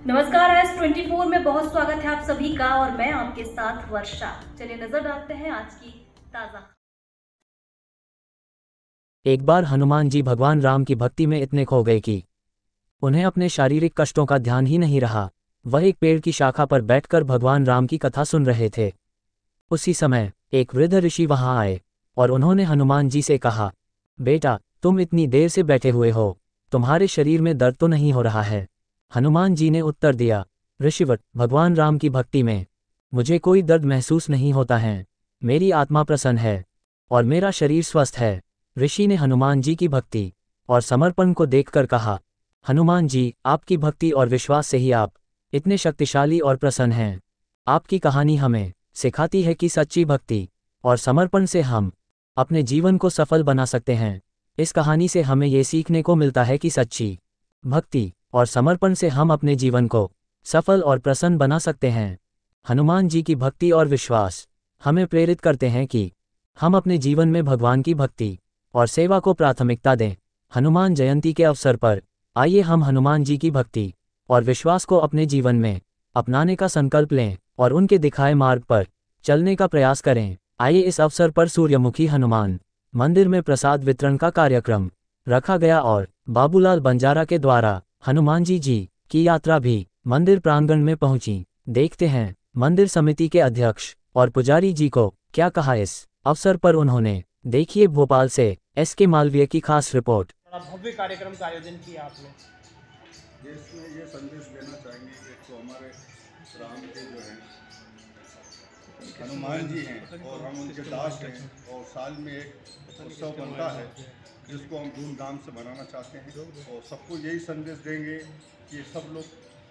नमस्कार, S24 में बहुत स्वागत है आप सभी का और मैं आपके साथ वर्षा। चलिए नजर डालते हैं आज की ताजा। एक बार हनुमान जी भगवान राम की भक्ति में इतने खो गए कि उन्हें अपने शारीरिक कष्टों का ध्यान ही नहीं रहा। वह एक पेड़ की शाखा पर बैठकर भगवान राम की कथा सुन रहे थे। उसी समय एक वृद्ध ऋषि वहां आए और उन्होंने हनुमान जी से कहा, बेटा, तुम इतनी देर से बैठे हुए हो, तुम्हारे शरीर में दर्द तो नहीं हो रहा है? हनुमान जी ने उत्तर दिया, ऋषिवट, भगवान राम की भक्ति में मुझे कोई दर्द महसूस नहीं होता है। मेरी आत्मा प्रसन्न है और मेरा शरीर स्वस्थ है। ऋषि ने हनुमान जी की भक्ति और समर्पण को देखकर कहा, हनुमान जी, आपकी भक्ति और विश्वास से ही आप इतने शक्तिशाली और प्रसन्न हैं। आपकी कहानी हमें सिखाती है कि सच्ची भक्ति और समर्पण से हम अपने जीवन को सफल बना सकते हैं। इस कहानी से हमें ये सीखने को मिलता है कि सच्ची भक्ति और समर्पण से हम अपने जीवन को सफल और प्रसन्न बना सकते हैं। हनुमान जी की भक्ति और विश्वास हमें प्रेरित करते हैं कि हम अपने जीवन में भगवान की भक्ति और सेवा को प्राथमिकता दें। हनुमान जयंती के अवसर पर आइए हम हनुमान जी की भक्ति और विश्वास को अपने जीवन में अपनाने का संकल्प लें और उनके दिखाए मार्ग पर चलने का प्रयास करें। आइए इस अवसर पर सूर्यमुखी हनुमान मंदिर में प्रसाद वितरण का कार्यक्रम रखा गया और बाबूलाल बंजारा के द्वारा हनुमान जी की यात्रा भी मंदिर प्रांगण में पहुंची। देखते हैं मंदिर समिति के अध्यक्ष और पुजारी जी को क्या कहा इस अवसर पर उन्होंने। देखिए भोपाल से SK मालवीय की खास रिपोर्ट। बड़ा भव्य कार्यक्रम का आयोजन किया आपने। देश में ये संदेश देना चाहेंगे कि एक तो हमारे राम के जो हैं हनुमान जी हैं और हम उनके दास हैं और साल में एक उत्सव बनता है जिसको हम धूमधाम से मनाना चाहते हैं और सबको यही संदेश देंगे कि सब लोग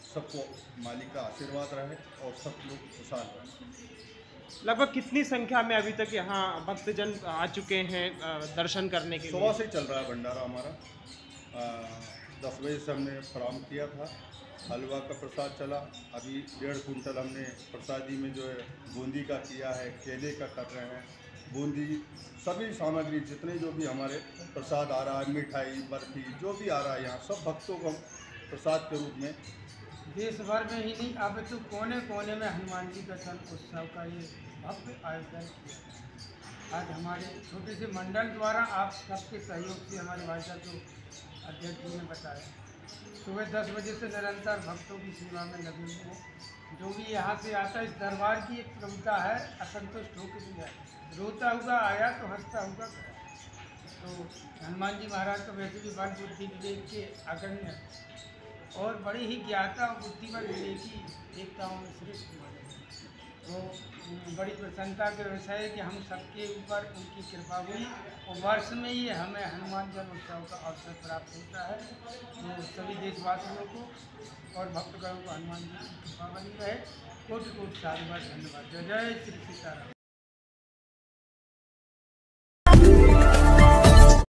सबको मालिक का आशीर्वाद रहे और सब लोग खुशहाल रहें। लगभग कितनी संख्या में अभी तक यहाँ भक्तजन आ चुके हैं दर्शन करने के लिए? सुबह से चल रहा है भंडारा हमारा। 10 बजे से हमने प्रारंभ किया था। हलवा का प्रसाद चला। अभी 1.5 कुंटल हमने प्रसादी में जो है बूंदी का किया है, केले का कर रहे हैं। बूंदी सभी सामग्री जितने जो भी हमारे प्रसाद आ रहा है, मिठाई, बर्फी, जो भी आ रहा है यहाँ सब भक्तों को प्रसाद के रूप में। देश भर में ही नहीं, अब तो कोने कोने में हनुमान जी का जन्म उत्सव का ये भव्य आयोजन किया। आज हमारे छोटे से मंडल द्वारा आप सबके सहयोग से हमारे भाई साहब जो अध्यक्ष जी ने बताया, सुबह 10 बजे से निरंतर भक्तों की सेवा में लगे हुए हैं। जो भी यहाँ से आता है, इस दरबार की एक कविता है, असंतुष्ट होकर भी आया, रोता हुआ आया तो हंसता हुआ गया। तो हनुमान जी महाराज तो वैसे भी बल बुद्धि विवेक के अगण्य और बड़ी ही ज्ञाता और बुद्धिमान विवेकी देवताओं में श्रेष्ठ माने। तो बड़ी प्रसन्नता का विषय है कि हम सबके ऊपर उनकी कृपा हुई और वर्ष में ही हमें हनुमान जन्मोत्सव का अवसर प्राप्त होता है। तो सभी देशवासियों को और भक्तगणों को हनुमान जी की कृपा बनी रहे। कोटि कोटि साधुवाद, धन्यवाद। जय जय श्री सीताराम।